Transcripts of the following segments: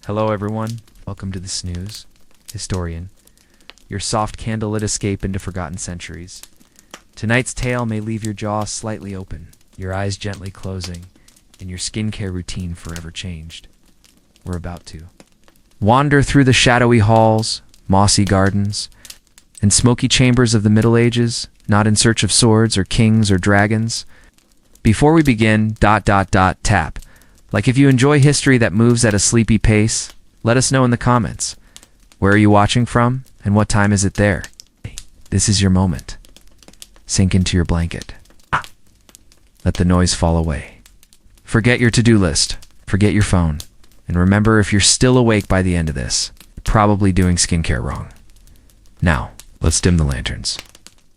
Hello everyone, welcome to the Snooze Historian, your soft candlelit escape into forgotten centuries. Tonight's tale may leave your jaw slightly open, your eyes gently closing, and your skincare routine forever changed. We're about to wander through the shadowy halls, mossy gardens, and smoky chambers of the Middle Ages, not in search of swords or kings or dragons. Before we begin, tap. Like if you enjoy history that moves at a sleepy pace, let us know in the comments. Where are you watching from, and what time is it there? This is your moment. Sink into your blanket. Let the noise fall away. Forget your to-do list. Forget your phone. And remember, if you're still awake by the end of this, you're probably doing skincare wrong. Now, let's dim the lanterns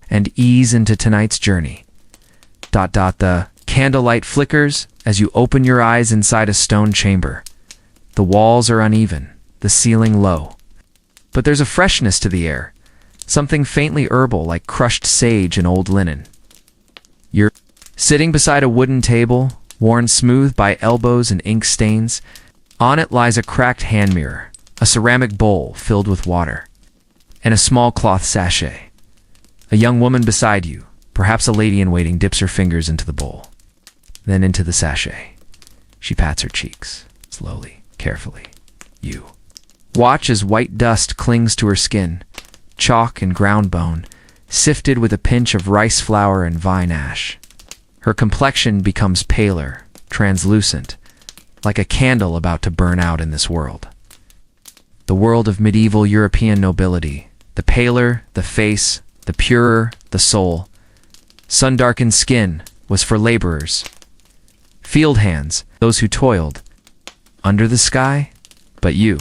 and ease into tonight's journey. The candlelight flickers as you open your eyes inside a stone chamber. The walls are uneven, the ceiling low. But there's a freshness to the air, something faintly herbal like crushed sage and old linen. You're sitting beside a wooden table, worn smooth by elbows and ink stains. On it lies a cracked hand mirror, a ceramic bowl filled with water, and a small cloth sachet. A young woman beside you, perhaps a lady-in-waiting, dips her fingers into the bowl, then into the sachet. She pats her cheeks, slowly, carefully. You watch as white dust clings to her skin, chalk and ground bone, sifted with a pinch of rice flour and vine ash. Her complexion becomes paler, translucent, like a candle about to burn out in this world. The world of medieval European nobility, the paler the face, the purer the soul. Sun-darkened skin was for laborers, field hands, those who toiled under the sky. But you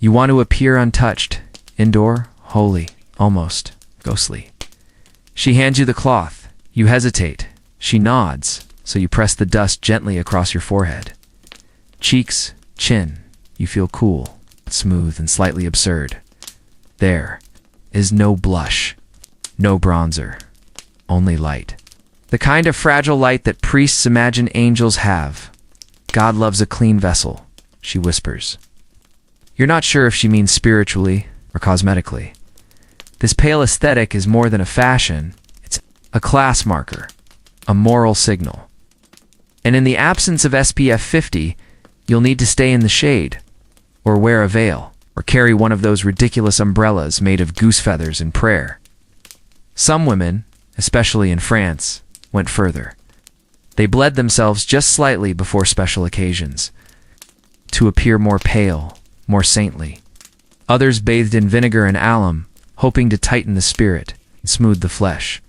want to appear untouched, indoor, holy, almost ghostly. She hands you the cloth. You hesitate. She nods, so you press the dust gently across your forehead. Cheeks, chin, you feel cool, smooth, and slightly absurd. There is no blush, no bronzer, only light. The kind of fragile light that priests imagine angels have. God loves a clean vessel, she whispers. You're not sure if she means spiritually or cosmetically. This pale aesthetic is more than a fashion. It's a class marker, a moral signal. And in the absence of SPF 50, you'll need to stay in the shade, or wear a veil, or carry one of those ridiculous umbrellas made of goose feathers in prayer. Some women, especially in France, went further. They bled themselves just slightly before special occasions, to appear more pale, more saintly. Others bathed in vinegar and alum, hoping to tighten the spirit and smooth the flesh.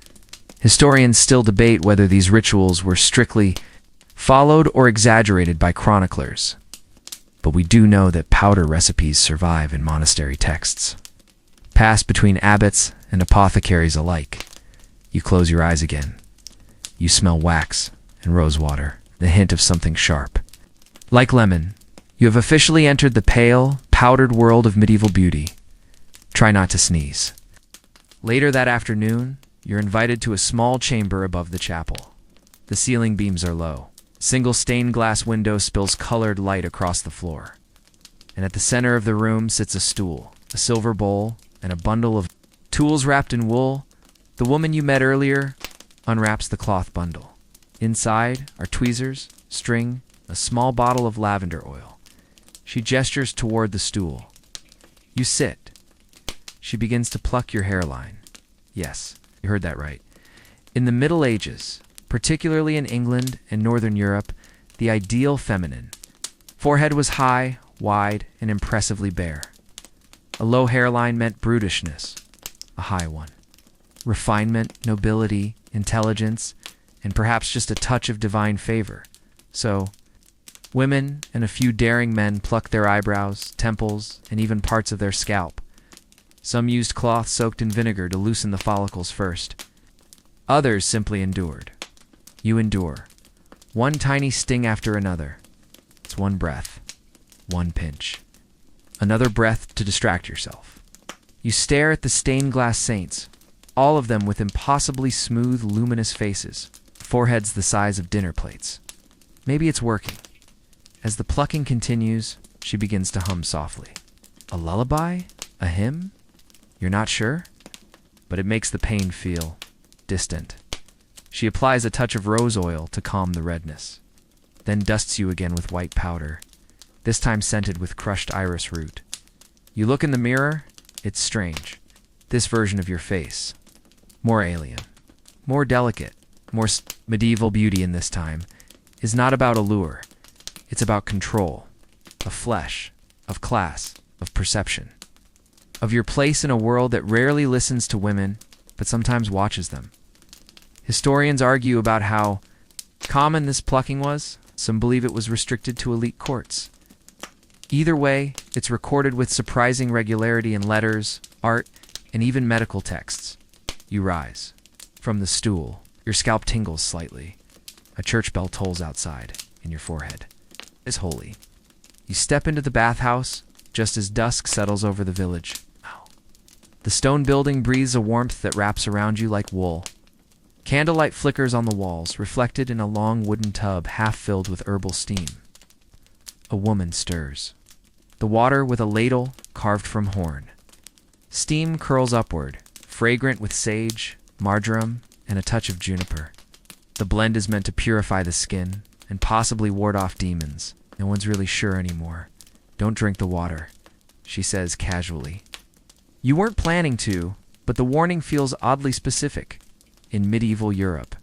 Historians still debate whether these rituals were strictly followed or exaggerated by chroniclers. But we do know that powder recipes survive in monastery texts, passed between abbots and apothecaries alike. You close your eyes again. You smell wax and rosewater, the hint of something sharp. Like lemon, you have officially entered the pale, powdered world of medieval beauty. Try not to sneeze. Later that afternoon, you're invited to a small chamber above the chapel. The ceiling beams are low. Single stained glass window spills colored light across the floor. And at the center of the room sits a stool, a silver bowl, and a bundle of tools wrapped in wool. The woman you met earlier unwraps the cloth bundle. Inside are tweezers, string, a small bottle of lavender oil. She gestures toward the stool. You sit. She begins to pluck your hairline. Yes, you heard that right. In the Middle Ages, particularly in England and Northern Europe, the ideal feminine. Forehead was high, wide, and impressively bare. A low hairline meant brutishness, a high one. Refinement, nobility, intelligence, and perhaps just a touch of divine favor. So, women and a few daring men plucked their eyebrows, temples, and even parts of their scalp. Some used cloth soaked in vinegar to loosen the follicles first. Others simply endured. You endure. One tiny sting after another. It's one breath. One pinch. Another breath to distract yourself. You stare at the stained glass saints, all of them with impossibly smooth, luminous faces, foreheads the size of dinner plates. Maybe it's working. As the plucking continues, She begins to hum softly. A lullaby? A hymn? You're not sure? But it makes the pain feel distant. She applies a touch of rose oil to calm the redness, then dusts you again with white powder, this time scented with crushed iris root. You look in the mirror, it's strange. This version of your face, more alien, more delicate, more medieval beauty in this time, is not about allure. It's about control, of flesh, of class, of perception, of your place in a world that rarely listens to women, but sometimes watches them. Historians argue about how common this plucking was. Some believe it was restricted to elite courts. Either way, it's recorded with surprising regularity in letters, art, and even medical texts. You rise. From the stool, your scalp tingles slightly. A church bell tolls outside, in your forehead. It's holy. You step into the bathhouse, just as dusk settles over the village. The stone building breathes a warmth that wraps around you like wool. Candlelight flickers on the walls, reflected in a long wooden tub half filled with herbal steam. A woman stirs. The water with a ladle carved from horn. Steam curls upward, fragrant with sage, marjoram, and a touch of juniper. The blend is meant to purify the skin and possibly ward off demons. No one's really sure anymore. Don't drink the water, she says casually. You weren't planning to, but the warning feels oddly specific. In medieval Europe,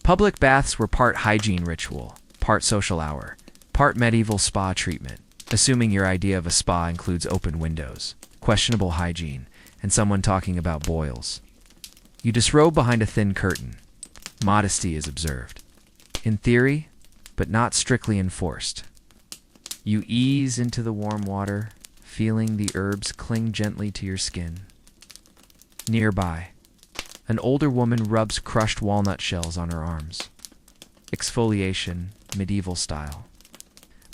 public baths were part hygiene ritual, part social hour, part medieval spa treatment, assuming your idea of a spa includes open windows, questionable hygiene, and someone talking about boils. You disrobe behind a thin curtain. Modesty is observed. In theory, but not strictly enforced. You ease into the warm water, feeling the herbs cling gently to your skin. Nearby, an older woman rubs crushed walnut shells on her arms. Exfoliation, medieval style.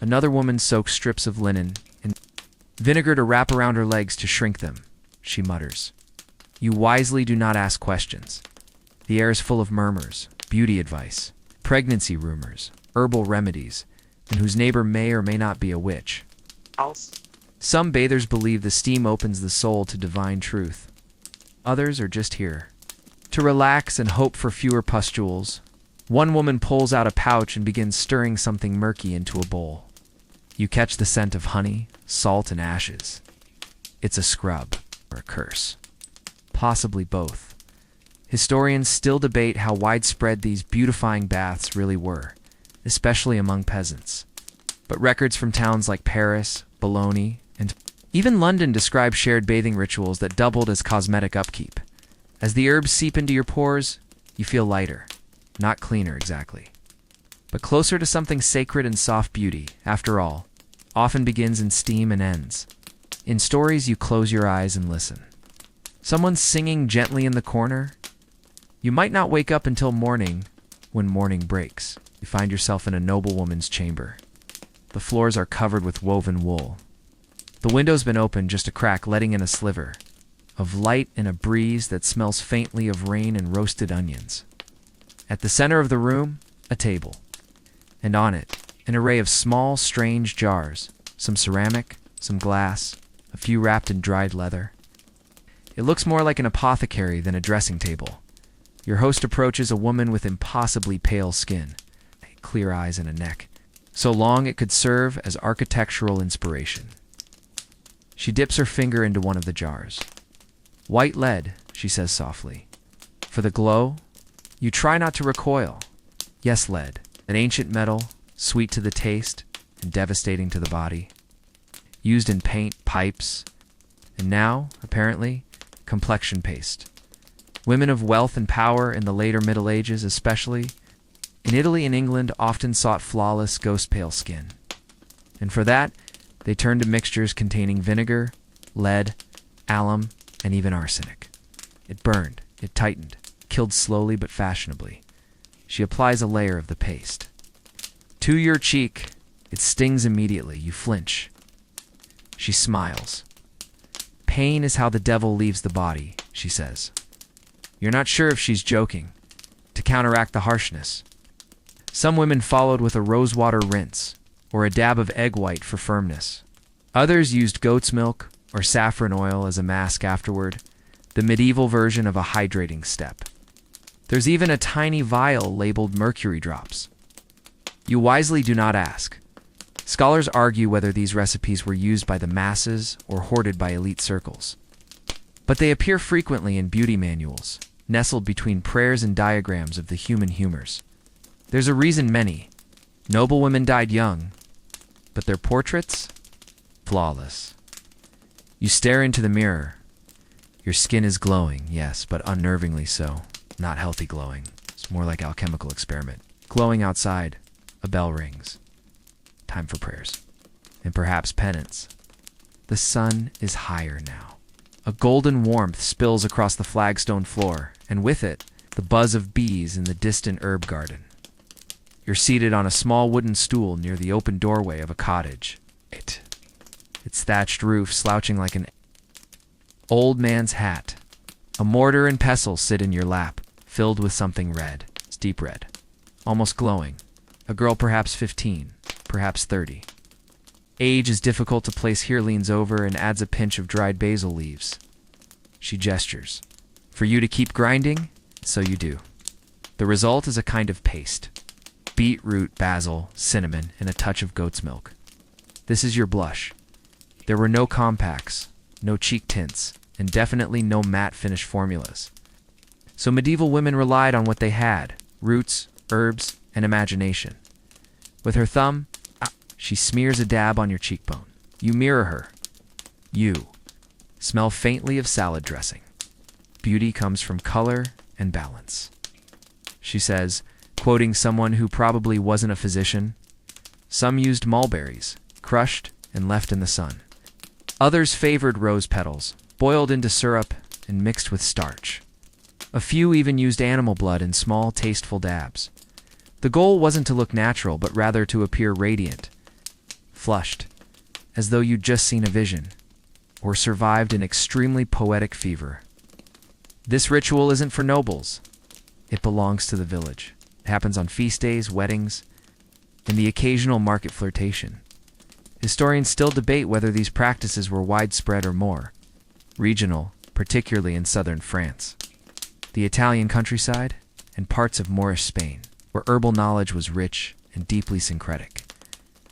Another woman soaks strips of linen in vinegar to wrap around her legs to shrink them, she mutters. You wisely do not ask questions. The air is full of murmurs, beauty advice, pregnancy rumors, herbal remedies, and whose neighbor may or may not be a witch. Some bathers believe the steam opens the soul to divine truth. Others are just here to relax and hope for fewer pustules. One woman pulls out a pouch and begins stirring something murky into a bowl. You catch the scent of honey, salt, and ashes. It's a scrub or a curse. Possibly both. Historians still debate how widespread these beautifying baths really were, especially among peasants. But records from towns like Paris, Bologna, and even London describe shared bathing rituals that doubled as cosmetic upkeep. As the herbs seep into your pores, you feel lighter. Not cleaner, exactly. But closer to something sacred and soft beauty, after all, often begins in steam and ends. In stories, you close your eyes and listen. Someone's singing gently in the corner. You might not wake up until morning. When morning breaks, you find yourself in a noblewoman's chamber. The floors are covered with woven wool. The window's been opened just a crack, letting in a sliver of light and a breeze that smells faintly of rain and roasted onions. At the center of the room, a table. And on it, an array of small, strange jars, some ceramic, some glass, a few wrapped in dried leather. It looks more like an apothecary than a dressing table. Your host approaches a woman with impossibly pale skin, clear eyes and a neck, so long it could serve as architectural inspiration. She dips her finger into one of the jars. White lead, she says softly. For the glow, you try not to recoil. Yes, lead, an ancient metal, sweet to the taste and devastating to the body. Used in paint, pipes, and now, apparently, complexion paste. Women of wealth and power in the later Middle Ages especially, in Italy and England, often sought flawless, ghost-pale skin. And for that, they turned to mixtures containing vinegar, lead, alum, and even arsenic. It burned, it tightened, killed slowly but fashionably. She applies a layer of the paste. To your cheek, it stings immediately. You flinch. She smiles. Pain is how the devil leaves the body, she says. You're not sure if she's joking, to counteract the harshness. Some women followed with a rosewater rinse, or a dab of egg white for firmness. Others used goat's milk or saffron oil as a mask afterward, the medieval version of a hydrating step. There's even a tiny vial labeled mercury drops. You wisely do not ask. Scholars argue whether these recipes were used by the masses or hoarded by elite circles. But they appear frequently in beauty manuals, nestled between prayers and diagrams of the human humors. There's a reason many noble women died young, but their portraits? Flawless. You stare into the mirror. Your skin is glowing, yes, but unnervingly so. Not healthy glowing. It's more like alchemical experiment. Glowing outside, a bell rings. Time for prayers. And perhaps penance. The sun is higher now. A golden warmth spills across the flagstone floor, and with it, the buzz of bees in the distant herb garden. You're seated on a small wooden stool near the open doorway of a cottage. Its thatched roof slouching like an old man's hat. A mortar and pestle sit in your lap, filled with something red. It's deep red, almost glowing. A girl perhaps 15, perhaps 30. Age is difficult to place here, leans over and adds a pinch of dried basil leaves. She gestures. For you to keep grinding? So you do. The result is a kind of paste. Beetroot, basil, cinnamon, and a touch of goat's milk. This is your blush. There were no compacts, no cheek tints, and definitely no matte finish formulas. So medieval women relied on what they had, roots, herbs, and imagination. With her thumb, she smears a dab on your cheekbone. You mirror her. You smell faintly of salad dressing. Beauty comes from color and balance. She says, quoting someone who probably wasn't a physician, some used mulberries, crushed and left in the sun. Others favored rose petals, boiled into syrup and mixed with starch. A few even used animal blood in small, tasteful dabs. The goal wasn't to look natural, but rather to appear radiant, flushed, as though you'd just seen a vision, or survived an extremely poetic fever. This ritual isn't for nobles. It belongs to the village. It happens on feast days, weddings, and the occasional market flirtation. Historians still debate whether these practices were widespread or more regional, particularly in southern France, the Italian countryside, and parts of Moorish Spain, where herbal knowledge was rich and deeply syncretic.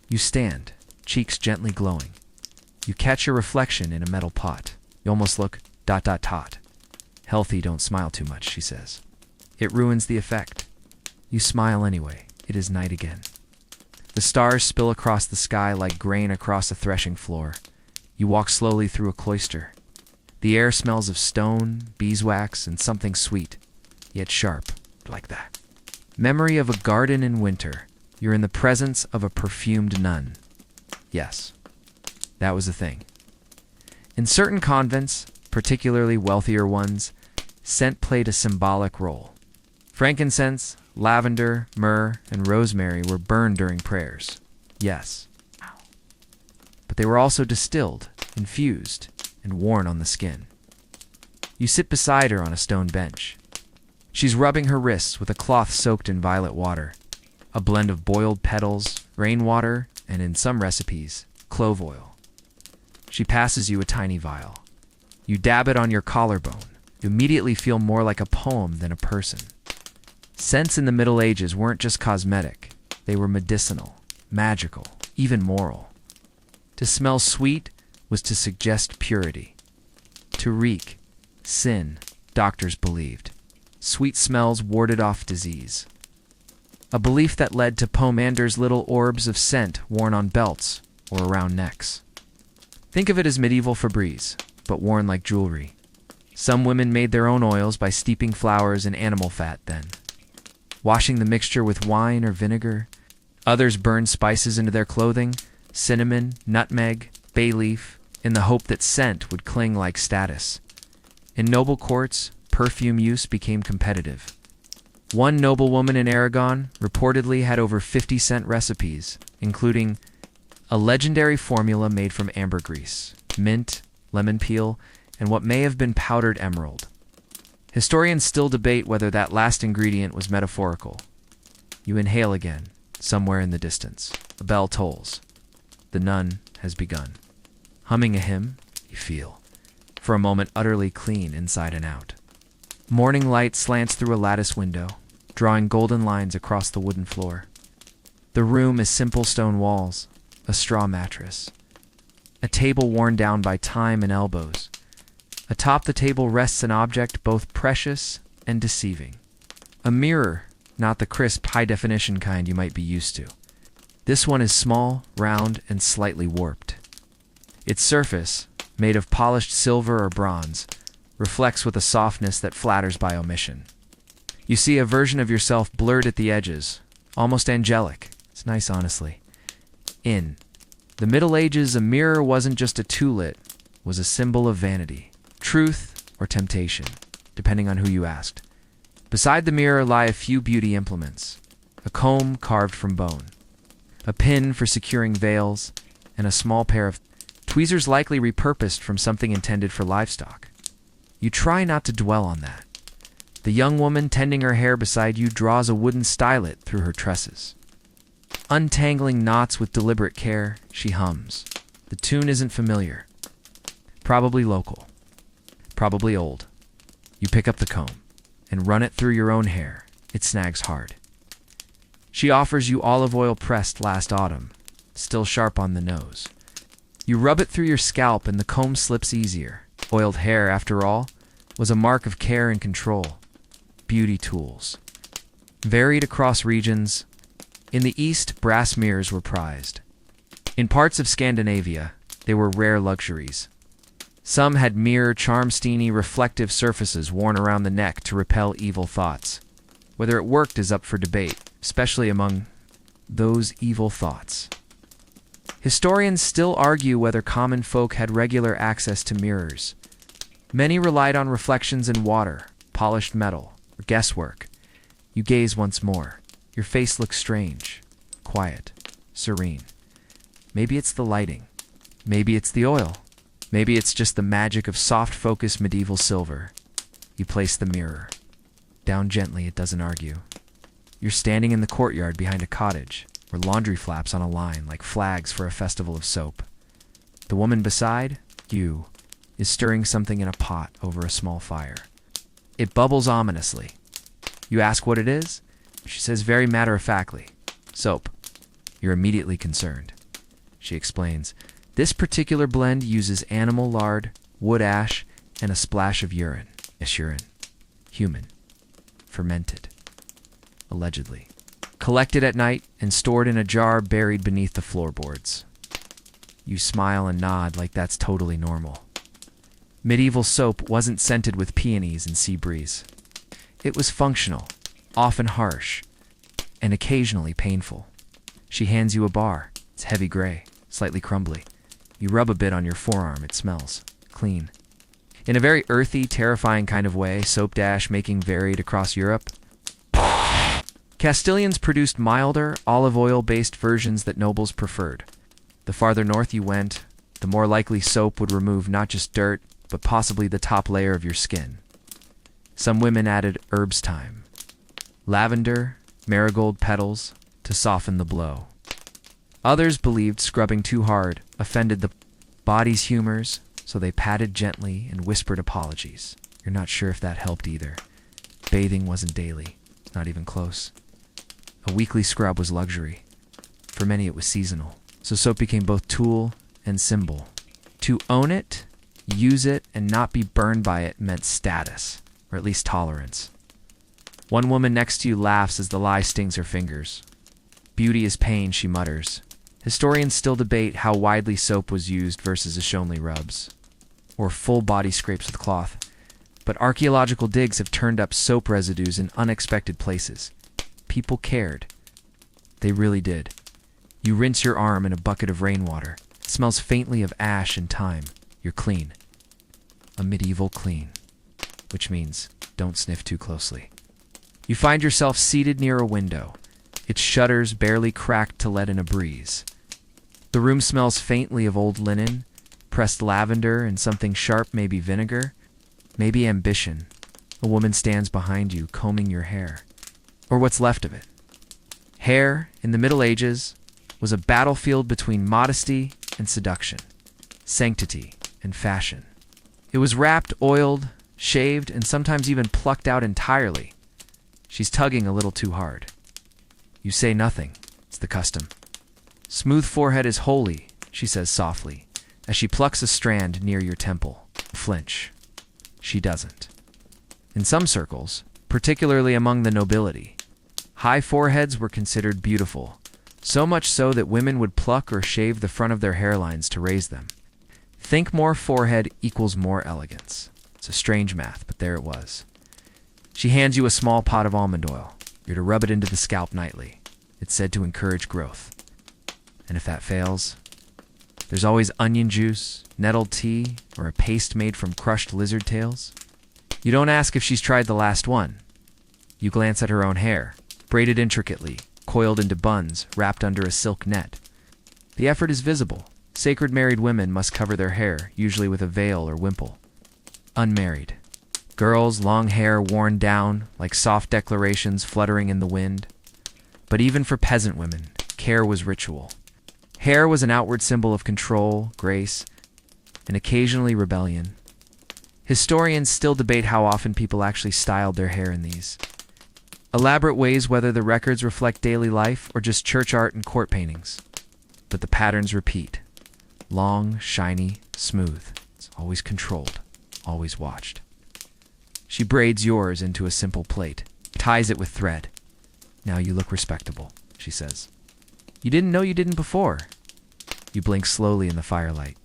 You stand, cheeks gently glowing. You catch your reflection in a metal pot. You almost look ... Healthy, don't smile too much, she says. It ruins the effect. You smile anyway. It is night again. The stars spill across the sky like grain across a threshing floor. You walk slowly through a cloister. The air smells of stone, beeswax, and something sweet, yet sharp, like that. Memory of a garden in winter. You're in the presence of a perfumed nun. Yes, that was a thing. In certain convents, particularly wealthier ones, scent played a symbolic role. Frankincense, lavender, myrrh, and rosemary were burned during prayers. Yes. But they were also distilled, infused, and worn on the skin. You sit beside her on a stone bench. She's rubbing her wrists with a cloth soaked in violet water, a blend of boiled petals, rainwater, and in some recipes, clove oil. She passes you a tiny vial. You dab it on your collarbone. You immediately feel more like a poem than a person. Scents in the Middle Ages weren't just cosmetic. They were medicinal, magical, even moral. To smell sweet was to suggest purity. To reek, sin, doctors believed. Sweet smells warded off disease. A belief that led to pomanders' little orbs of scent worn on belts or around necks. Think of it as medieval Febreze, but worn like jewelry. Some women made their own oils by steeping flowers in animal fat then, washing the mixture with wine or vinegar. Others burned spices into their clothing, cinnamon, nutmeg, bay leaf, in the hope that scent would cling like status. In noble courts, perfume use became competitive. One noblewoman in Aragon reportedly had over 50 scent recipes, including a legendary formula made from ambergris, mint, lemon peel, and what may have been powdered emerald. Historians still debate whether that last ingredient was metaphorical. You inhale again, somewhere in the distance. A bell tolls. The nun has begun. Humming a hymn, you feel, for a moment, utterly clean inside and out. Morning light slants through a lattice window, drawing golden lines across the wooden floor. The room is simple stone walls, a straw mattress, a table worn down by time and elbows. Atop the table rests an object both precious and deceiving. A mirror, not the crisp, high-definition kind you might be used to. This one is small, round, and slightly warped. Its surface, made of polished silver or bronze, reflects with a softness that flatters by omission. You see a version of yourself blurred at the edges, almost angelic. It's nice, honestly. In the Middle Ages, a mirror wasn't just a toolet, it was a symbol of vanity, truth, or temptation, depending on who you asked. Beside the mirror lie a few beauty implements, a comb carved from bone, a pin for securing veils, and a small pair of tweezers likely repurposed from something intended for livestock. You try not to dwell on that. The young woman tending her hair beside you draws a wooden stylet through her tresses. Untangling knots with deliberate care, she hums. The tune isn't familiar. Probably local. Probably old. You pick up the comb and run it through your own hair. It snags hard. She offers you olive oil pressed last autumn, still sharp on the nose. You rub it through your scalp and the comb slips easier. Oiled hair, after all, was a mark of care and control. Beauty tools. Varied across regions. In the East, brass mirrors were prized. In parts of Scandinavia, they were rare luxuries. Some had mirror, charmsteiny, reflective surfaces worn around the neck to repel evil thoughts. Whether it worked is up for debate, especially among those evil thoughts. Historians still argue whether common folk had regular access to mirrors. Many relied on reflections in water, polished metal, or guesswork. You gaze once more. Your face looks strange, quiet, serene. Maybe it's the lighting. Maybe it's the oil. Maybe it's just the magic of soft-focus medieval silver. You place the mirror. Down gently, it doesn't argue. You're standing in the courtyard behind a cottage, where laundry flaps on a line like flags for a festival of soap. The woman beside you is stirring something in a pot over a small fire. It bubbles ominously. You ask what it is? She says very matter-of-factly, soap. You're immediately concerned. She explains, this particular blend uses animal lard, wood ash, and a splash of urine. Yes, urine. Human. Fermented. Allegedly. Collected at night and stored in a jar buried beneath the floorboards. You smile and nod like that's totally normal. Medieval soap wasn't scented with peonies and sea breeze. It was functional, often harsh, and occasionally painful. She hands you a bar. It's heavy gray, slightly crumbly. You rub a bit on your forearm. It smells clean. In a very earthy, terrifying kind of way, soap dash making varied across Europe. Castilians produced milder, olive oil-based versions that nobles preferred. The farther north you went, the more likely soap would remove not just dirt, but possibly the top layer of your skin. Some women added herbs thyme, lavender, marigold petals to soften the blow. Others believed scrubbing too hard offended the body's humors, so they patted gently and whispered apologies. You're not sure if that helped either. Bathing wasn't daily, not even close. A weekly scrub was luxury. For many it was seasonal, so soap became both tool and symbol. To own it, use it, and not be burned by it meant status, or at least tolerance. One woman next to you laughs as the lye stings her fingers. Beauty is pain, she mutters. Historians still debate how widely soap was used versus only rubs, or full body scrapes with cloth. But archaeological digs have turned up soap residues in unexpected places. People cared. They really did. You rinse your arm in a bucket of rainwater. It smells faintly of ash and thyme. You're clean. A medieval clean. Which means don't sniff too closely. You find yourself seated near a window, its shutters barely cracked to let in a breeze. The room smells faintly of old linen, pressed lavender, and something sharp, maybe vinegar, maybe ambition. A woman stands behind you, combing your hair, or what's left of it. Hair, in the Middle Ages, was a battlefield between modesty and seduction. sanctity, and fashion. It was wrapped, oiled, shaved, and sometimes even plucked out entirely. She's tugging a little too hard. You say nothing. It's the custom. Smooth forehead is holy, she says softly, as she plucks a strand near your temple. Flinch. She doesn't. In some circles, particularly among the nobility, high foreheads were considered beautiful, so much so that women would pluck or shave the front of their hairlines to raise them. Think more forehead equals more elegance. It's a strange math, but there it was. She hands you a small pot of almond oil. You're to rub it into the scalp nightly. It's said to encourage growth. And if that fails, there's always onion juice, nettle tea, or a paste made from crushed lizard tails. You don't ask if she's tried the last one. You glance at her own hair, braided intricately, coiled into buns, wrapped under a silk net. The effort is visible. Sacred married women must cover their hair, usually with a veil or wimple. Unmarried. Girls, long hair worn down, like soft declarations fluttering in the wind. But even for peasant women, care was ritual. Hair was an outward symbol of control, grace, and occasionally rebellion. Historians still debate how often people actually styled their hair in these elaborate ways, whether the records reflect daily life or just church art and court paintings. But the patterns repeat. Long, shiny, smooth. It's always controlled, always watched. She braids yours into a simple plait, ties it with thread. Now you look respectable, she says. You didn't know you didn't before. You blink slowly in the firelight.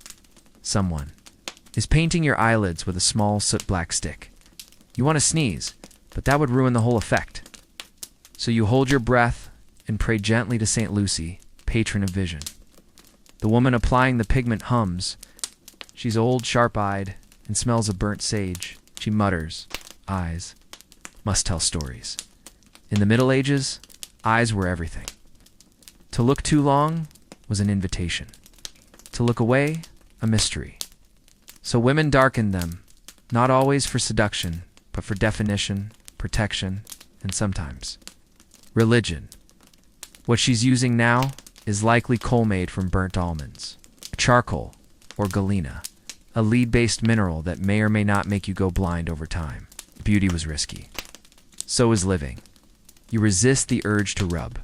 Someone is painting your eyelids with a small soot-black stick. You want to sneeze, but that would ruin the whole effect. So you hold your breath and pray gently to St. Lucy, patron of vision. The woman applying the pigment hums. She's old, sharp-eyed, and smells of burnt sage. She mutters, eyes must tell stories. In the Middle Ages, eyes were everything. To look too long was an invitation. To look away, a mystery. So women darkened them, not always for seduction, but for definition, protection, and sometimes religion. What she's using now is likely coal made from burnt almonds, charcoal, or galena, a lead-based mineral that may or may not make you go blind over time. Beauty was risky. So is living. You resist the urge to rub.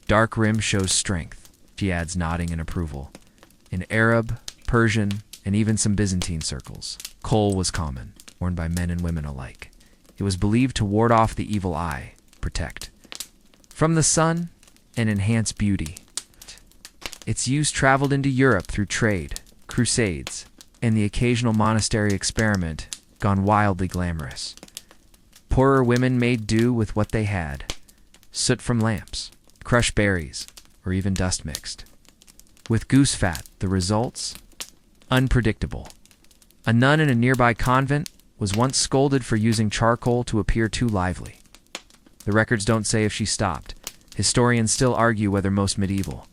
Dark rim shows strength, she adds, nodding in approval. In Arab, Persian, and even some Byzantine circles, kohl was common, worn by men and women alike. It was believed to ward off the evil eye, protect from the sun, and enhance beauty. Its use traveled into Europe through trade, crusades, and the occasional monastery experiment gone wildly glamorous. Poorer women made do with what they had: soot from lamps, crushed berries, or even dust mixed. With goose fat, the results? Unpredictable. A nun in a nearby convent was once scolded for using charcoal to appear too lively. The records don't say if she stopped. Historians still argue whether most medieval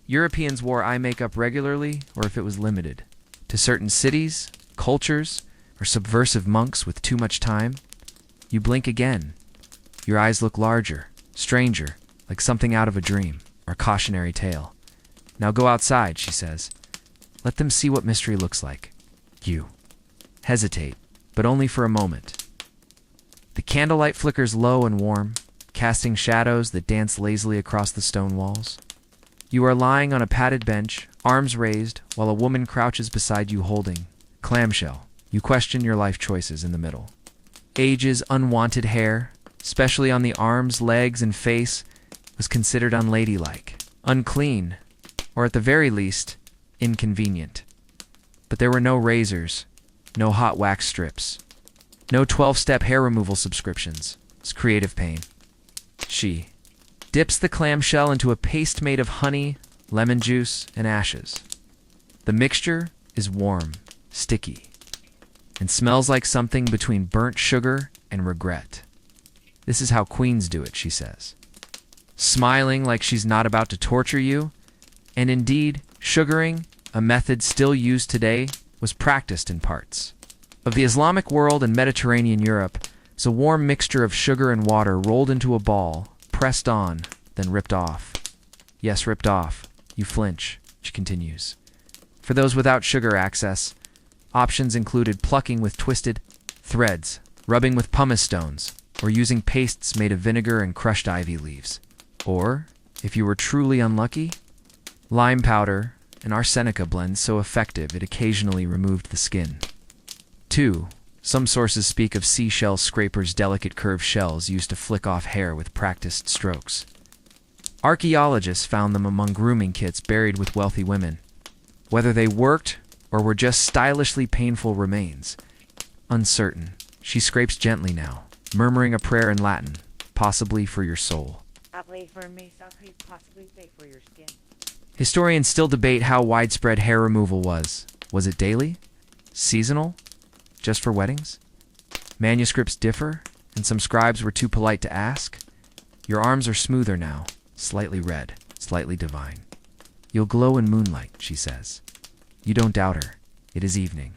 Europeans wore eye makeup regularly or if it was limited to certain cities, cultures, or subversive monks with too much time. You blink again. Your eyes look larger, stranger, like something out of a dream or a cautionary tale. Now go outside, she says. Let them see what mystery looks like. You hesitate, but only for a moment. The candlelight flickers low and warm, casting shadows that dance lazily across the stone walls. You are lying on a padded bench, arms raised, while a woman crouches beside you holding clamshell. You question your life choices in the middle. Age's unwanted hair, especially on the arms, legs, and face, was considered unladylike, unclean, or at the very least, inconvenient. But there were no razors, no hot wax strips, no 12-step hair removal subscriptions. It's creative pain. She dips the clamshell into a paste made of honey, lemon juice, and ashes. The mixture is warm, sticky, and smells like something between burnt sugar and regret. This is how queens do it, she says. Smiling like she's not about to torture you, and indeed, sugaring, a method still used today, was practiced in parts of the Islamic world and Mediterranean Europe. Is a warm mixture of sugar and water rolled into a ball, pressed on, then ripped off. Yes, ripped off. You flinch, she continues. For those without sugar access, options included plucking with twisted threads, rubbing with pumice stones, or using pastes made of vinegar and crushed ivy leaves. Or, if you were truly unlucky, lime powder and arsenica blend so effective it occasionally removed the skin. 2. Some sources speak of seashell scrapers' delicate curved shells used to flick off hair with practiced strokes. Archaeologists found them among grooming kits buried with wealthy women. Whether they worked or were just stylishly painful remains, uncertain. She scrapes gently now, murmuring a prayer in Latin, possibly for your soul. Possibly for me, possibly for your skin. Historians still debate how widespread hair removal was. Was it daily? Seasonal? Just for weddings? Manuscripts differ, and some scribes were too polite to ask. Your arms are smoother now, slightly red, slightly divine. You'll glow in moonlight, she says. You don't doubt her. It is evening.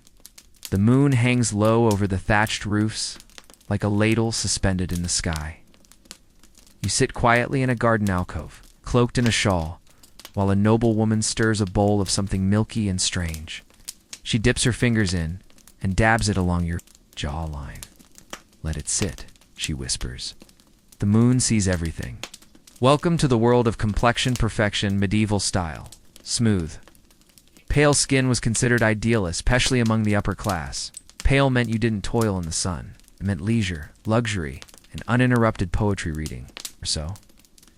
The moon hangs low over the thatched roofs, like a ladle suspended in the sky. You sit quietly in a garden alcove, cloaked in a shawl, while a noble woman stirs a bowl of something milky and strange. She dips her fingers in and dabs it along your jawline. Let it sit, she whispers. The moon sees everything. Welcome to the world of complexion perfection, medieval style. Smooth. Pale skin was considered ideal, especially among the upper class. Pale meant you didn't toil in the sun. It meant leisure, luxury, and uninterrupted poetry reading, or so.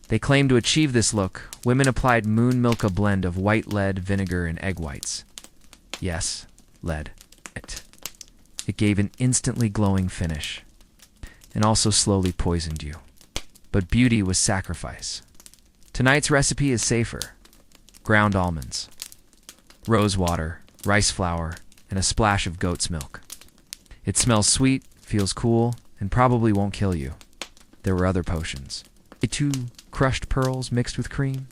They claimed to achieve this look, women applied moon milk, a blend of white lead, vinegar, and egg whites. Yes, lead. It gave an instantly glowing finish, and also slowly poisoned you. But beauty was sacrifice. Tonight's recipe is safer. Ground almonds, rose water, rice flour, and a splash of goat's milk. It smells sweet, feels cool, and probably won't kill you. There were other potions. 2 crushed pearls mixed with cream,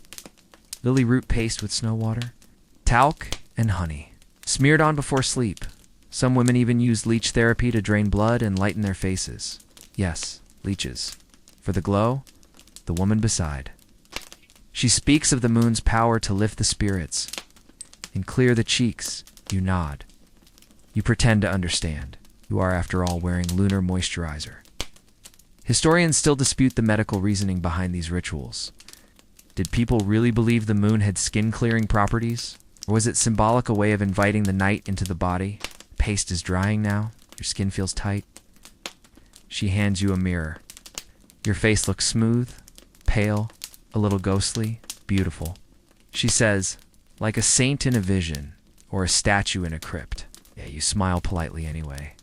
lily root paste with snow water, talc, and honey. Smeared on before sleep. Some women even used leech therapy to drain blood and lighten their faces. Yes, leeches. For the glow, the woman beside. She speaks of the moon's power to lift the spirits and clear the cheeks. You nod. You pretend to understand. You are, after all, wearing lunar moisturizer. Historians still dispute the medical reasoning behind these rituals. Did people really believe the moon had skin-clearing properties? Or was it symbolic, a way of inviting the night into the body? Paste is drying now. Your skin feels tight. She hands you a mirror. Your face looks smooth, pale, a little ghostly, beautiful. She says, like a saint in a vision, or a statue in a crypt. Yeah, you smile politely anyway.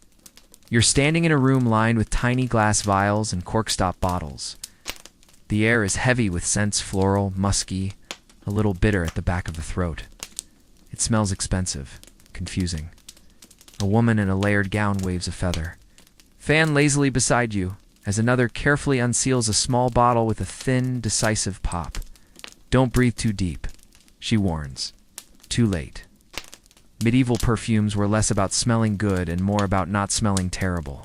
You're standing in a room lined with tiny glass vials and corkstop bottles. The air is heavy with scents, floral, musky, a little bitter at the back of the throat. It smells expensive, confusing. A woman in a layered gown waves a feather. Fan lazily beside you, as another carefully unseals a small bottle with a thin, decisive pop. Don't breathe too deep, she warns. Too late. Medieval perfumes were less about smelling good and more about not smelling terrible.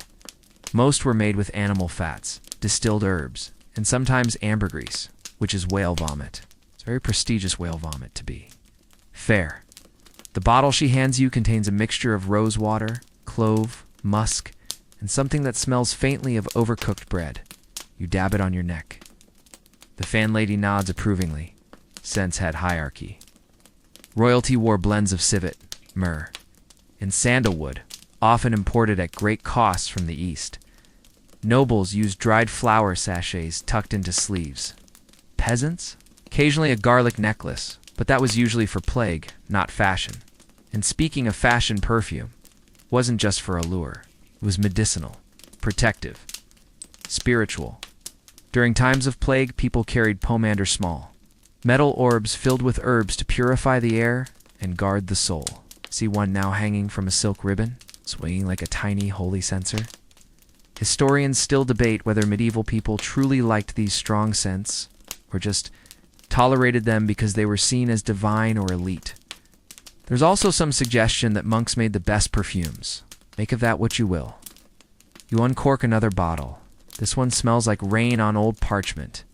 Most were made with animal fats, distilled herbs, and sometimes ambergris, which is whale vomit. It's very prestigious whale vomit to be. Fair. The bottle she hands you contains a mixture of rose water, clove, musk, and something that smells faintly of overcooked bread. You dab it on your neck. The fan lady nods approvingly. Scents had hierarchy. Royalty wore blends of civet, myrrh, and sandalwood, often imported at great costs from the East. Nobles used dried flower sachets tucked into sleeves. Peasants? Occasionally a garlic necklace, but that was usually for plague, not fashion. And speaking of fashion, perfume wasn't just for allure. It was medicinal, protective, spiritual. During times of plague, people carried pomander small, metal orbs filled with herbs to purify the air and guard the soul. See one now hanging from a silk ribbon, swinging like a tiny holy censer? Historians still debate whether medieval people truly liked these strong scents, or just tolerated them because they were seen as divine or elite. There's also some suggestion that monks made the best perfumes. Make of that what you will. You uncork another bottle. This one smells like rain on old parchment.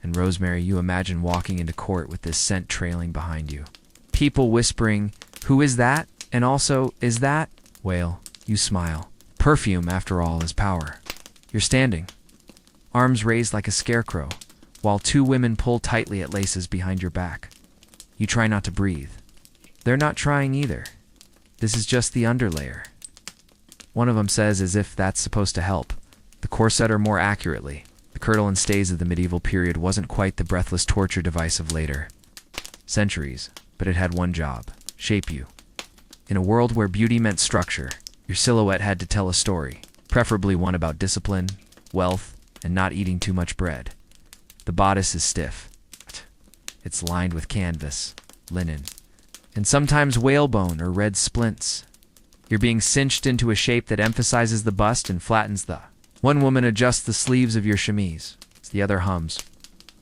And Rosemary, you imagine walking into court with this scent trailing behind you. People whispering, Who is that? And also, is that? Whale, you smile. Perfume, after all, is power. You're standing, arms raised like a scarecrow, while two women pull tightly at laces behind your back. You try not to breathe. They're not trying either. This is just the underlayer. One of them says as if that's supposed to help. The corset, or more accurately, the kirtle and stays of the medieval period, wasn't quite the breathless torture device of later centuries, but it had one job: shape you. In a world where beauty meant structure, your silhouette had to tell a story, preferably one about discipline, wealth, and not eating too much bread. The bodice is stiff. It's lined with canvas, linen, and sometimes whalebone or red splints. You're being cinched into a shape that emphasizes the bust and flattens the. One woman adjusts the sleeves of your chemise. The other hums,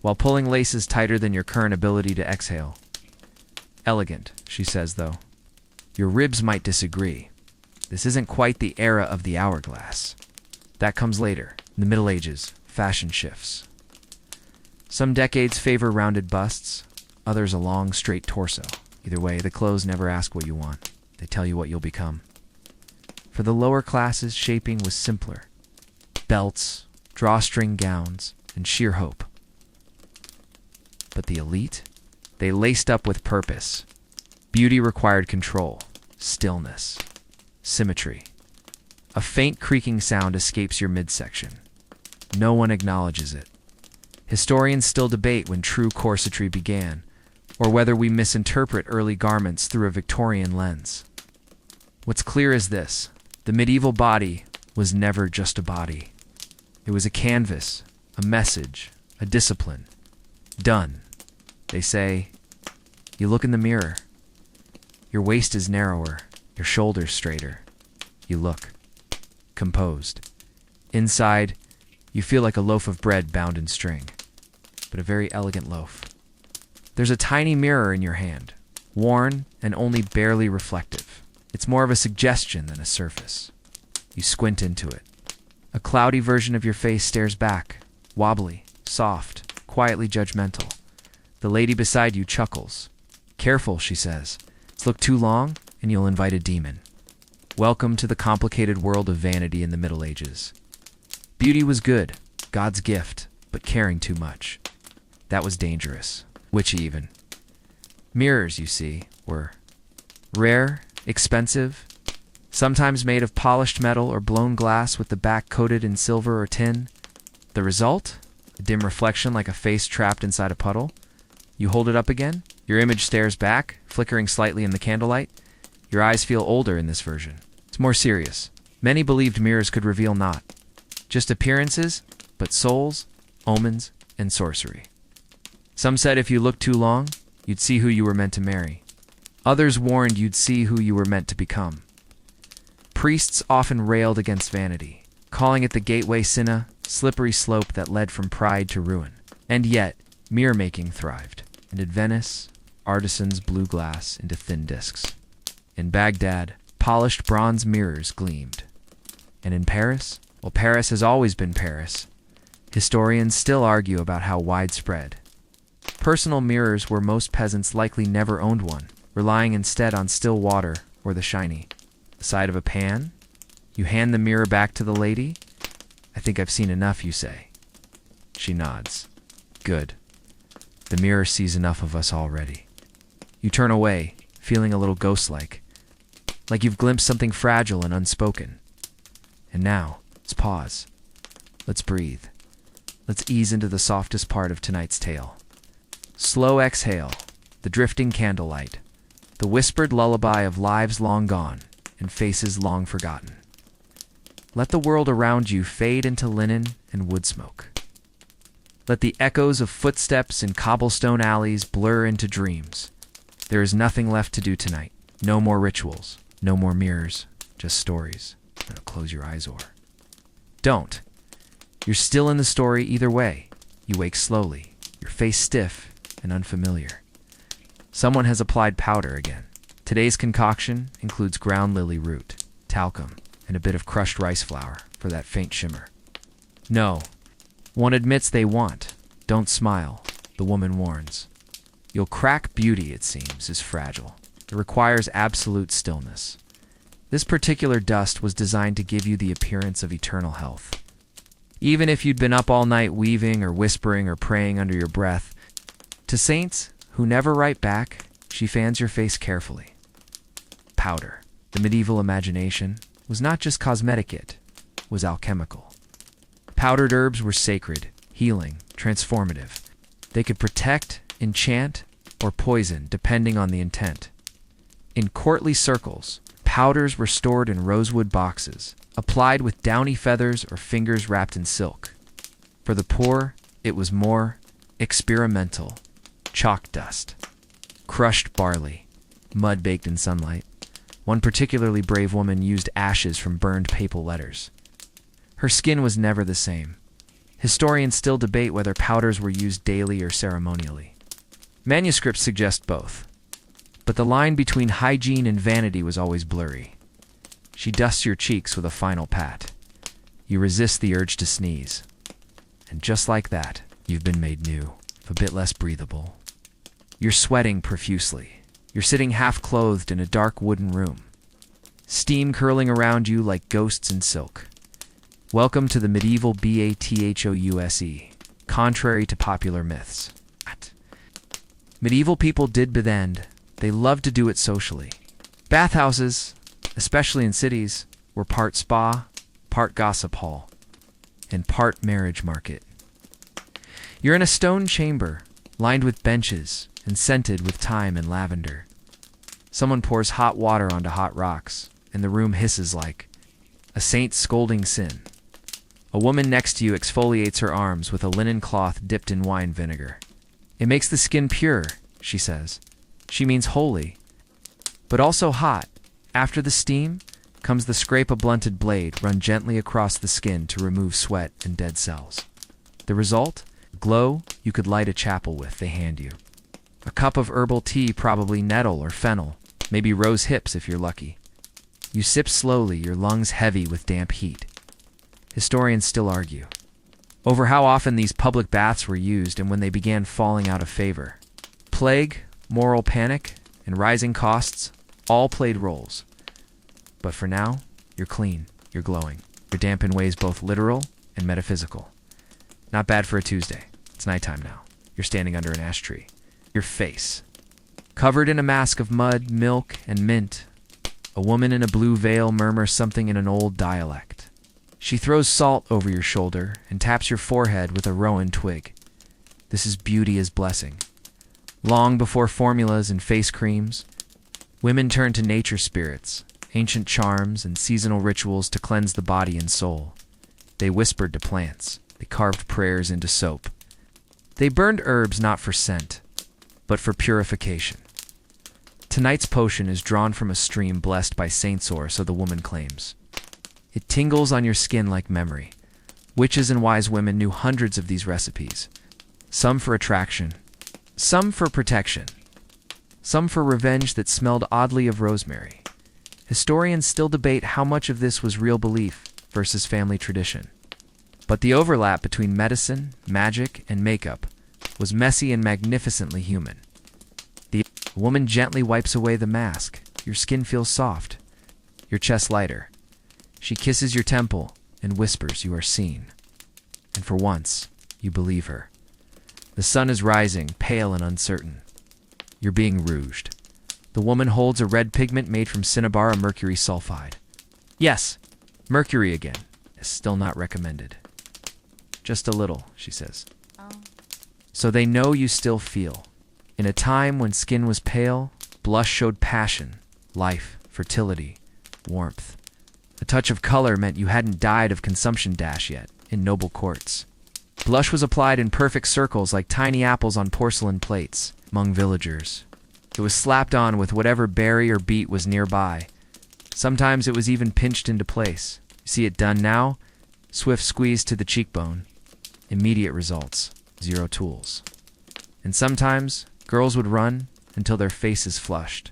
while pulling laces tighter than your current ability to exhale. Elegant, she says, though. Your ribs might disagree. This isn't quite the era of the hourglass. That comes later, in the Middle Ages. Fashion shifts. Some decades favor rounded busts, others a long, straight torso. Either way, the clothes never ask what you want. They tell you what you'll become. For the lower classes, shaping was simpler. Belts, drawstring gowns, and sheer hope. But the elite? They laced up with purpose. Beauty required control, stillness, symmetry. A faint creaking sound escapes your midsection. No one acknowledges it. Historians still debate when true corsetry began, or whether we misinterpret early garments through a Victorian lens. What's clear is this: the medieval body was never just a body. It was a canvas, a message, a discipline. Done. They say, you look in the mirror. Your waist is narrower, your shoulders straighter. You look composed. Inside, you feel like a loaf of bread bound in string, but a very elegant loaf. There's a tiny mirror in your hand, worn and only barely reflective. It's more of a suggestion than a surface. You squint into it. A cloudy version of your face stares back, wobbly, soft, quietly judgmental. The lady beside you chuckles. Careful, she says. It's looked too long, and you'll invite a demon. Welcome to the complicated world of vanity in the Middle Ages. Beauty was good, God's gift, but caring too much. That was dangerous, witchy even. Mirrors, you see, were rare, expensive, sometimes made of polished metal or blown glass with the back coated in silver or tin. The result? A dim reflection like a face trapped inside a puddle. You hold it up again, your image stares back, flickering slightly in the candlelight. Your eyes feel older in this version. It's more serious. Many believed mirrors could reveal not just appearances, but souls, omens, and sorcery. Some said if you looked too long, you'd see who you were meant to marry. Others warned you'd see who you were meant to become. Priests often railed against vanity, calling it the gateway sinna, slippery slope that led from pride to ruin. And yet, mirror-making thrived. And in Venice, artisans blew glass into thin discs. In Baghdad, polished bronze mirrors gleamed. And in Paris? Well, Paris has always been Paris. Historians still argue about how widespread. Personal mirrors where most peasants likely never owned one, relying instead on still water or the shiny side of a pan. You hand the mirror back to the lady. I think I've seen enough, you say. She nods. Good. The mirror sees enough of us already. You turn away, feeling a little ghost-like you've glimpsed something fragile and unspoken. And now, let's pause. Let's breathe. Let's ease into the softest part of tonight's tale. Slow exhale, the drifting candlelight, the whispered lullaby of lives long gone and faces long forgotten. Let the world around you fade into linen and wood smoke. Let the echoes of footsteps in cobblestone alleys blur into dreams. There is nothing left to do tonight. No more rituals, no more mirrors, just stories. Now close your eyes or don't. You're still in the story either way. You wake slowly, your face stiff and unfamiliar. Someone has applied powder again. Today's concoction includes ground lily root, talcum, and a bit of crushed rice flour for that faint shimmer. No, one admits they want. Don't smile, the woman warns. You'll crack beauty, it seems, is fragile. It requires absolute stillness. This particular dust was designed to give you the appearance of eternal health. Even if you'd been up all night weaving or whispering or praying under your breath, to saints who never write back, she fans your face carefully. Powder. The medieval imagination was not just cosmetic, it was alchemical. Powdered herbs were sacred, healing, transformative. They could protect, enchant, or poison, depending on the intent. In courtly circles, powders were stored in rosewood boxes, applied with downy feathers or fingers wrapped in silk. For the poor, it was more experimental. Chalk dust, crushed barley, mud baked in sunlight. One particularly brave woman used ashes from burned papal letters. Her skin was never the same. Historians still debate whether powders were used daily or ceremonially. Manuscripts suggest both, but the line between hygiene and vanity was always blurry. She dusts your cheeks with a final pat. You resist the urge to sneeze. And just like that, you've been made new, a bit less breathable. You're sweating profusely. You're sitting half-clothed in a dark wooden room. Steam curling around you like ghosts in silk. Welcome to the medieval bathhouse, contrary to popular myths. Medieval people did bethend. They loved to do it socially. Bathhouses, especially in cities, were part spa, part gossip hall, and part marriage market. You're in a stone chamber, lined with benches and scented with thyme and lavender. Someone pours hot water onto hot rocks, and the room hisses like a saint scolding sin. A woman next to you exfoliates her arms with a linen cloth dipped in wine vinegar. It makes the skin pure, she says. She means holy, but also hot. After the steam comes the scrape a blunted blade run gently across the skin to remove sweat and dead cells. The result? Glow you could light a chapel with, they hand you. A cup of herbal tea, probably nettle or fennel, maybe rose hips if you're lucky. You sip slowly, your lungs heavy with damp heat. Historians still argue over how often these public baths were used and when they began falling out of favor. Plague, moral panic, and rising costs all played roles. But for now, you're clean, you're glowing. You're damp in ways both literal and metaphysical. Not bad for a Tuesday. It's nighttime now. You're standing under an ash tree. Your face, covered in a mask of mud, milk, and mint. A woman in a blue veil murmurs something in an old dialect. She throws salt over your shoulder and taps your forehead with a rowan twig. This is beauty as blessing. Long before formulas and face creams, women turned to nature spirits, ancient charms, and seasonal rituals to cleanse the body and soul. They whispered to plants. They carved prayers into soap. They burned herbs not for scent, but for purification. Tonight's potion is drawn from a stream blessed by Saint-Sor, so the woman claims. It tingles on your skin like memory. Witches and wise women knew hundreds of these recipes. Some for attraction, some for protection, some for revenge that smelled oddly of rosemary. Historians still debate how much of this was real belief versus family tradition. But the overlap between medicine, magic, and makeup was messy and magnificently human. The woman gently wipes away the mask. Your skin feels soft, your chest lighter. She kisses your temple and whispers you are seen. And for once, you believe her. The sun is rising, pale and uncertain. You're being rouged. The woman holds a red pigment made from cinnabar mercury sulfide. Yes, mercury again. Is still not recommended. Just a little, she says. Oh. So they know you still feel. In a time when skin was pale, blush showed passion, life, fertility, warmth. A touch of color meant you hadn't died of consumption dash yet, in noble courts. Blush was applied in perfect circles like tiny apples on porcelain plates, among villagers. It was slapped on with whatever berry or beet was nearby. Sometimes it was even pinched into place. You see it done now? Swift squeeze to the cheekbone. Immediate results. Zero tools. And sometimes, girls would run until their faces flushed.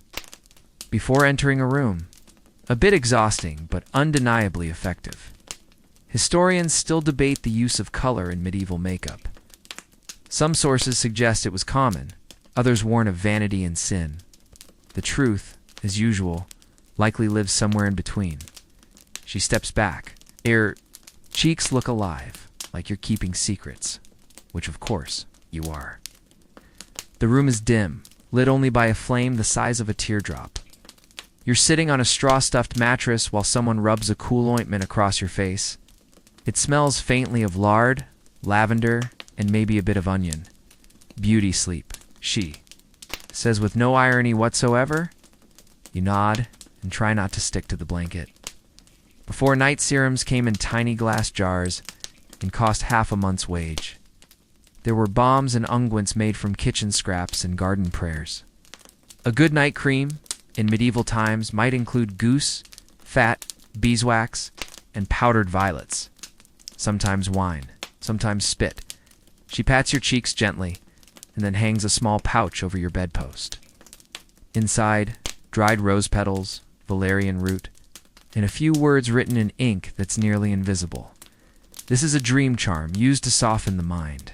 Before entering a room. A bit exhausting, but undeniably effective. Historians still debate the use of color in medieval makeup. Some sources suggest it was common, others warn of vanity and sin. The truth, as usual, likely lives somewhere in between. She steps back. Her cheeks look alive, like you're keeping secrets, which of course you are. The room is dim, lit only by a flame the size of a teardrop. You're sitting on a straw-stuffed mattress while someone rubs a cool ointment across your face. It smells faintly of lard, lavender, and maybe a bit of onion. Beauty sleep, she says with no irony whatsoever. You nod and try not to stick to the blanket. Before, night serums came in tiny glass jars and cost half a month's wage. There were balms and unguents made from kitchen scraps and garden prayers. A good night cream, in medieval times, might include goose, fat, beeswax, and powdered violets. Sometimes wine, sometimes spit. She pats your cheeks gently and then hangs a small pouch over your bedpost. Inside, dried rose petals, valerian root, and a few words written in ink that's nearly invisible. This is a dream charm used to soften the mind,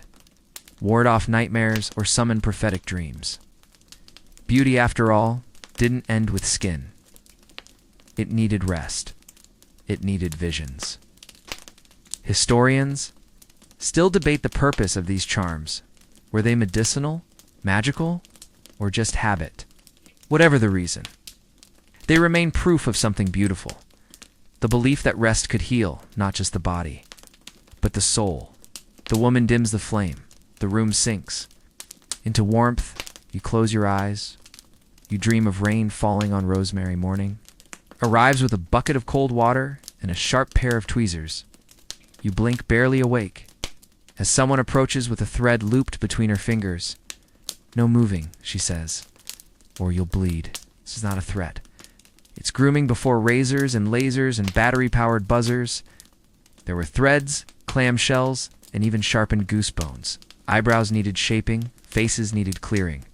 ward off nightmares, or summon prophetic dreams. Beauty, after all, didn't end with skin. It needed rest. It needed visions. Historians still debate the purpose of these charms. Were they medicinal, magical, or just habit? Whatever the reason, they remain proof of something beautiful. The belief that rest could heal not just the body, but the soul. The woman dims the flame. The room sinks into warmth. You close your eyes. You dream of rain falling on rosemary morning. Arrives with a bucket of cold water and a sharp pair of tweezers. You blink, barely awake, as someone approaches with a thread looped between her fingers. No moving, she says, or you'll bleed. This is not a threat. It's grooming before razors and lasers and battery-powered buzzers. There were threads, clamshells, and even sharpened goose bones. Eyebrows needed shaping, faces needed clearing.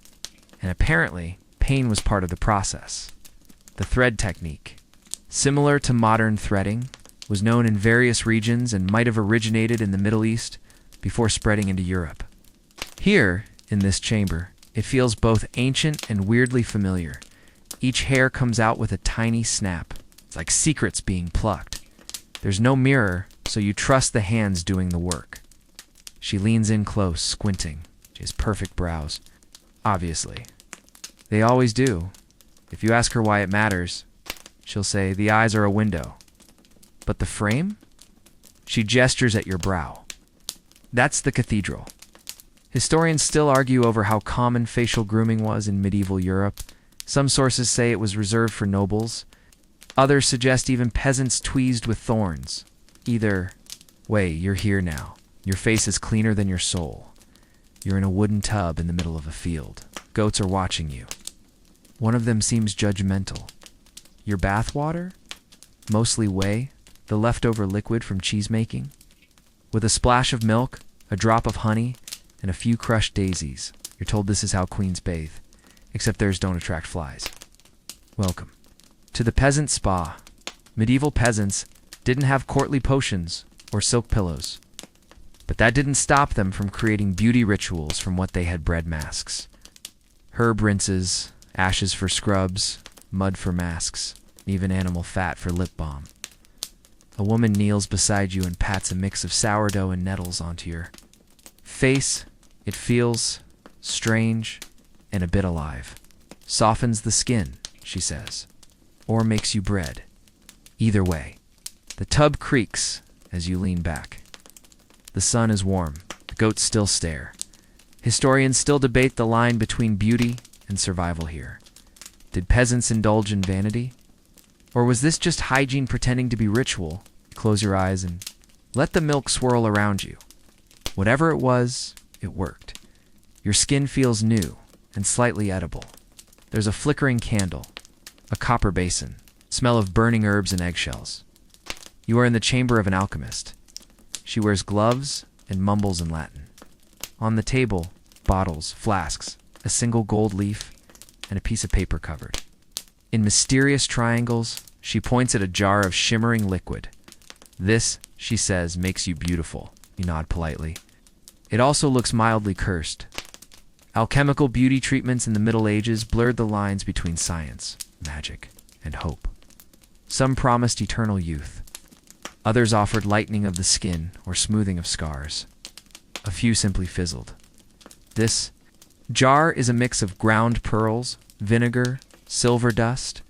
And apparently, pain was part of the process. The thread technique, similar to modern threading, was known in various regions and might have originated in the Middle East before spreading into Europe. Here, in this chamber, it feels both ancient and weirdly familiar. Each hair comes out with a tiny snap. It's like secrets being plucked. There's no mirror, so you trust the hands doing the work. She leans in close, squinting. She has perfect brows. Obviously. They always do. If you ask her why it matters, she'll say the eyes are a window. But the frame? She gestures at your brow. That's the cathedral. Historians still argue over how common facial grooming was in medieval Europe. Some sources say it was reserved for nobles. Others suggest even peasants tweezed with thorns. Either way, you're here now. Your face is cleaner than your soul. You're in a wooden tub in the middle of a field. Goats are watching you. One of them seems judgmental. Your bath water? Mostly whey, the leftover liquid from cheese making. With a splash of milk, a drop of honey, and a few crushed daisies. You're told this is how queens bathe, except theirs don't attract flies. Welcome to the peasant spa. Medieval peasants didn't have courtly potions or silk pillows, but that didn't stop them from creating beauty rituals from what they had bred masks. Herb rinses, ashes for scrubs, mud for masks, and even animal fat for lip balm. A woman kneels beside you and pats a mix of sourdough and nettles onto your face. It feels strange and a bit alive. Softens the skin, she says, or makes you bread. Either way, the tub creaks as you lean back. The sun is warm. The goats still stare. Historians still debate the line between beauty and survival here. Did peasants indulge in vanity? Or was this just hygiene pretending to be ritual? Close your eyes and let the milk swirl around you. Whatever it was, it worked. Your skin feels new and slightly edible. There's a flickering candle, a copper basin, smell of burning herbs and eggshells. You are in the chamber of an alchemist. She wears gloves and mumbles in Latin. On the table, bottles, flasks, a single gold leaf, and a piece of paper covered. In mysterious triangles, she points at a jar of shimmering liquid. This, she says, makes you beautiful. You nod politely. It also looks mildly cursed. Alchemical beauty treatments in the Middle Ages blurred the lines between science, magic, and hope. Some promised eternal youth. Others offered lightening of the skin or smoothing of scars. A few simply fizzled. This jar is a mix of ground pearls, vinegar, silver dust,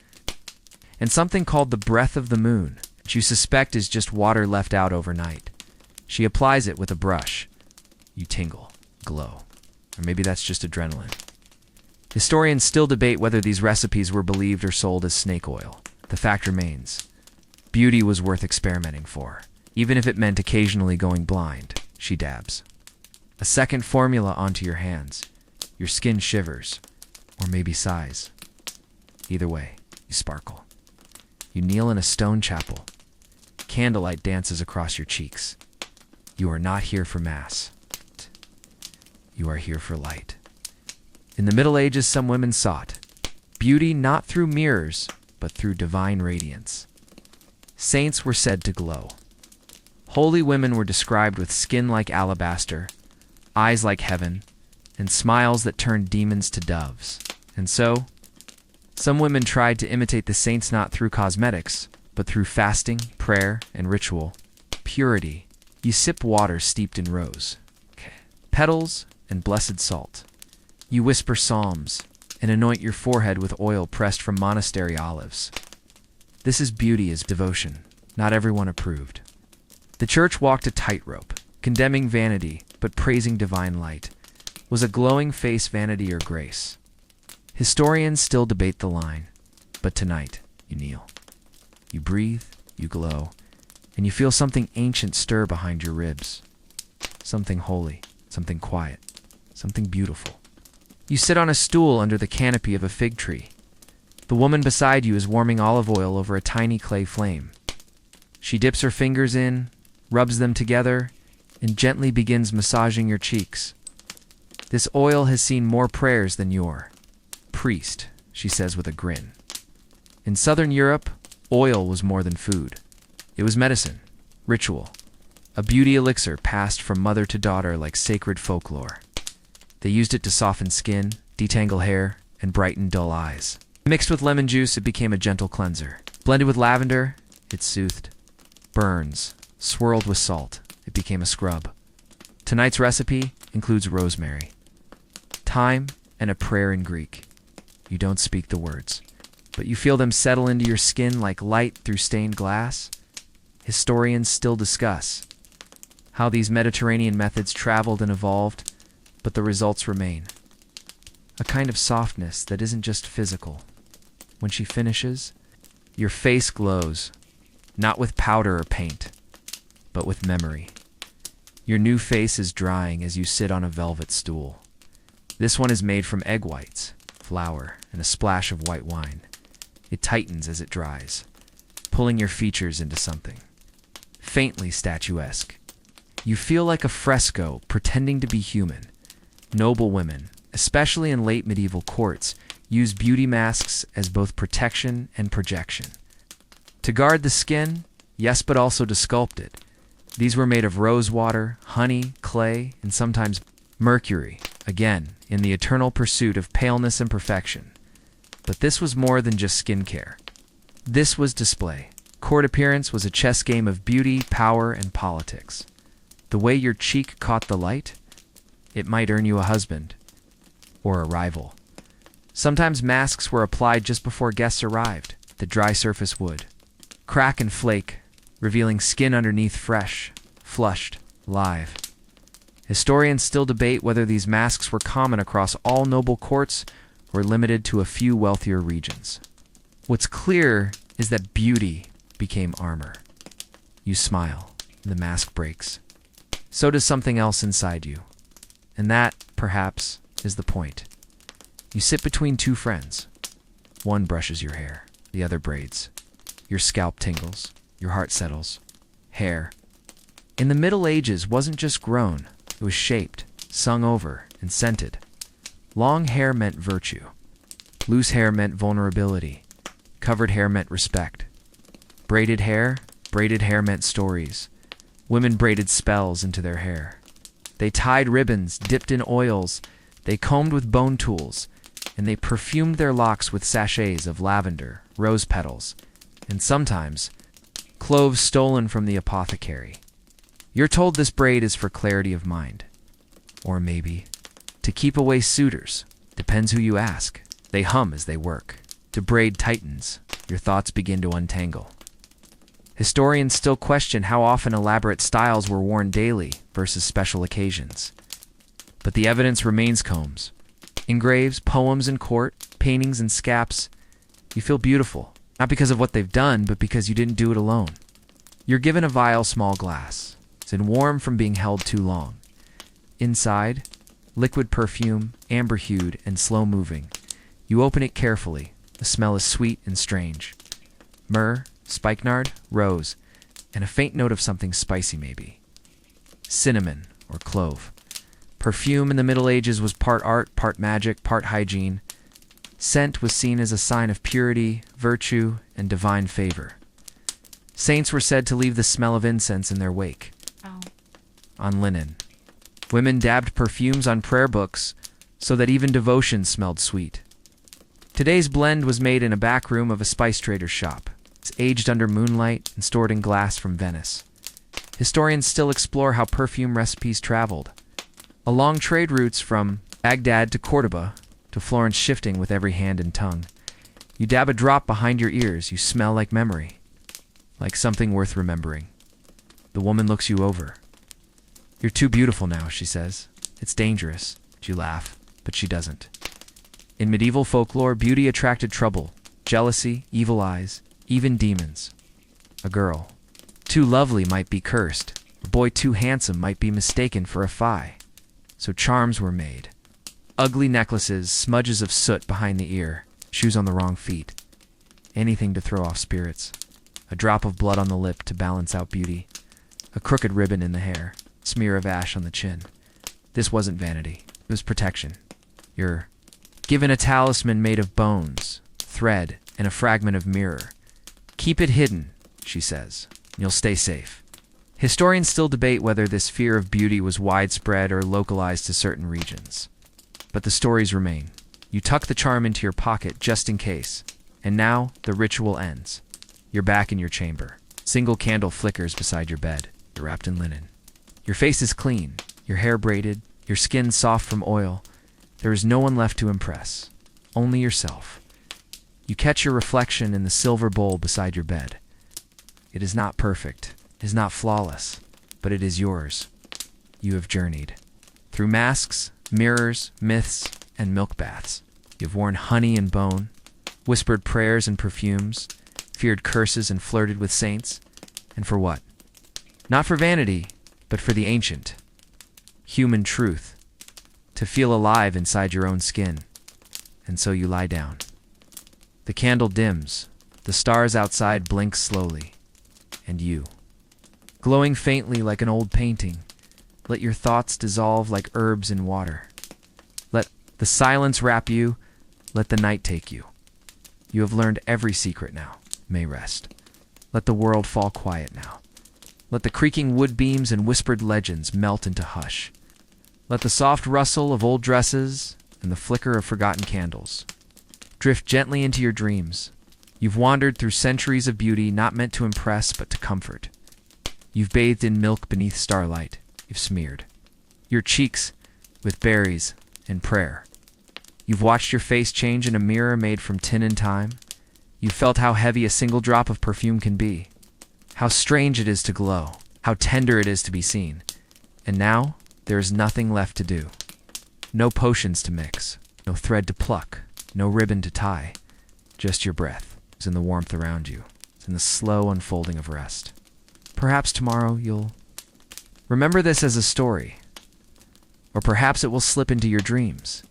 and something called the breath of the moon, which you suspect is just water left out overnight. She applies it with a brush. You tingle, glow. Or maybe that's just adrenaline. Historians still debate whether these recipes were believed or sold as snake oil. The fact remains, beauty was worth experimenting for, even if it meant occasionally going blind. She dabs. A second formula onto your hands. Your skin shivers, or maybe sighs. Either way, you sparkle. You kneel in a stone chapel. Candlelight dances across your cheeks. You are not here for mass. You are here for light. In the Middle Ages, some women sought beauty not through mirrors, but through divine radiance. Saints were said to glow. Holy women were described with skin like alabaster, eyes like heaven, and smiles that turned demons to doves. And so, some women tried to imitate the saints not through cosmetics, but through fasting, prayer, and ritual. Purity. You sip water steeped in rose, petals, and blessed salt. You whisper psalms and anoint your forehead with oil pressed from monastery olives. This is beauty as devotion. Not everyone approved. The church walked a tightrope, condemning vanity but praising divine light. Was a glowing face vanity or grace? Historians still debate the line, but tonight you kneel. You breathe, you glow, and you feel something ancient stir behind your ribs. Something holy, something quiet, something beautiful. You sit on a stool under the canopy of a fig tree. The woman beside you is warming olive oil over a tiny clay flame. She dips her fingers in, rubs them together, and gently begins massaging your cheeks. This oil has seen more prayers than your priest, she says with a grin. In Southern Europe, oil was more than food. It was medicine, ritual, a beauty elixir passed from mother to daughter like sacred folklore. They used it to soften skin, detangle hair, and brighten dull eyes. Mixed with lemon juice, it became a gentle cleanser. Blended with lavender, it soothed. Burns, swirled with salt, it became a scrub. Tonight's recipe includes rosemary, thyme, and a prayer in Greek. You don't speak the words, but you feel them settle into your skin like light through stained glass. Historians still discuss how these Mediterranean methods traveled and evolved, but the results remain. A kind of softness that isn't just physical. When she finishes, your face glows, not with powder or paint, but with memory. Your new face is drying as you sit on a velvet stool. This one is made from egg whites, flour, and a splash of white wine. It tightens as it dries, pulling your features into something faintly statuesque. You feel like a fresco pretending to be human. Noble women, especially in late medieval courts, used beauty masks as both protection and projection. To guard the skin, yes, but also to sculpt it. These were made of rose water, honey, clay, and sometimes mercury, again, in the eternal pursuit of paleness and perfection. But this was more than just skincare. This was display. Court appearance was a chess game of beauty, power, and politics. The way your cheek caught the light, it might earn you a husband or a rival. Sometimes masks were applied just before guests arrived. The dry surface would crack and flake, revealing skin underneath fresh, flushed, live. Historians still debate whether these masks were common across all noble courts or limited to a few wealthier regions. What's clear is that beauty became armor. You smile, and the mask breaks. So does something else inside you. And that, perhaps, is the point. You sit between two friends. One brushes your hair, the other braids. Your scalp tingles, your heart settles. Hair. In the Middle Ages wasn't just grown, it was shaped, sung over, and scented. Long hair meant virtue. Loose hair meant vulnerability. Covered hair meant respect. Braided hair meant stories. Women braided spells into their hair. They tied ribbons dipped in oils They combed with bone tools, and they perfumed their locks with sachets of lavender, rose petals, and sometimes cloves stolen from the apothecary. You're told this braid is for clarity of mind. Or maybe to keep away suitors. Depends who you ask. They hum as they work. To braid tightens, your thoughts begin to untangle. Historians still question how often elaborate styles were worn daily versus special occasions. But the evidence remains combs. In graves, poems in court, paintings and scaps, you feel beautiful. Not because of what they've done, but because you didn't do it alone. You're given a vial small glass. It's warm from being held too long. Inside, liquid perfume, amber-hued and slow-moving. You open it carefully. The smell is sweet and strange. Myrrh, spikenard, rose, and a faint note of something spicy maybe. Cinnamon or clove. Perfume in the Middle Ages was part art, part magic, part hygiene. Scent was seen as a sign of purity, virtue, and divine favor. Saints were said to leave the smell of incense in their wake. On linen. Women dabbed perfumes on prayer books so that even devotion smelled sweet. Today's blend was made in a back room of a spice trader's shop. It's aged under moonlight and stored in glass from Venice. Historians still explore how perfume recipes traveled. Along trade routes from Baghdad to Cordoba, to Florence shifting with every hand and tongue. You dab a drop behind your ears, you smell like memory. Like something worth remembering. The woman looks you over. You're too beautiful now, she says. It's dangerous. You laugh, but she doesn't. In medieval folklore, beauty attracted trouble, jealousy, evil eyes, even demons. A girl too lovely might be cursed. A boy too handsome might be mistaken for a fae. So charms were made. Ugly necklaces, smudges of soot behind the ear, shoes on the wrong feet. Anything to throw off spirits. A drop of blood on the lip to balance out beauty. A crooked ribbon in the hair. Smear of ash on the chin. This wasn't vanity. It was protection. You're given a talisman made of bones, thread, and a fragment of mirror. Keep it hidden, she says. You'll stay safe. Historians still debate whether this fear of beauty was widespread or localized to certain regions. But the stories remain. You tuck the charm into your pocket just in case. And now, the ritual ends. You're back in your chamber. Single candle flickers beside your bed. You're wrapped in linen. Your face is clean, your hair braided, your skin soft from oil. There is no one left to impress. Only yourself. You catch your reflection in the silver bowl beside your bed. It is not perfect, it is not flawless, but it is yours. You have journeyed. Through masks, mirrors, myths, and milk baths. You have worn honey and bone, whispered prayers and perfumes, feared curses and flirted with saints. And for what? Not for vanity, but for the ancient, human truth, to feel alive inside your own skin. And so you lie down. The candle dims, the stars outside blink slowly, and you, glowing faintly like an old painting, let your thoughts dissolve like herbs in water. Let the silence wrap you, let the night take you. You have learned every secret now, may rest. Let the world fall quiet now. Let the creaking wood beams and whispered legends melt into hush. Let the soft rustle of old dresses and the flicker of forgotten candles drift gently into your dreams. You've wandered through centuries of beauty not meant to impress but to comfort. You've bathed in milk beneath starlight. You've smeared your cheeks with berries and prayer. You've watched your face change in a mirror made from tin and time. You've felt how heavy a single drop of perfume can be. How strange it is to glow, how tender it is to be seen. And now, there is nothing left to do. No potions to mix, no thread to pluck, no ribbon to tie. Just your breath is in the warmth around you. It's in the slow unfolding of rest. Perhaps tomorrow you'll remember this as a story. Or perhaps it will slip into your dreams,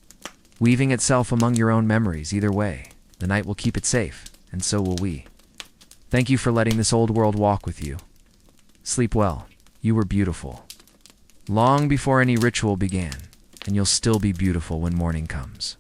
weaving itself among your own memories. Either way, the night will keep it safe, and so will we. Thank you for letting this old world walk with you. Sleep well. You were beautiful. Long before any ritual began, and you'll still be beautiful when morning comes.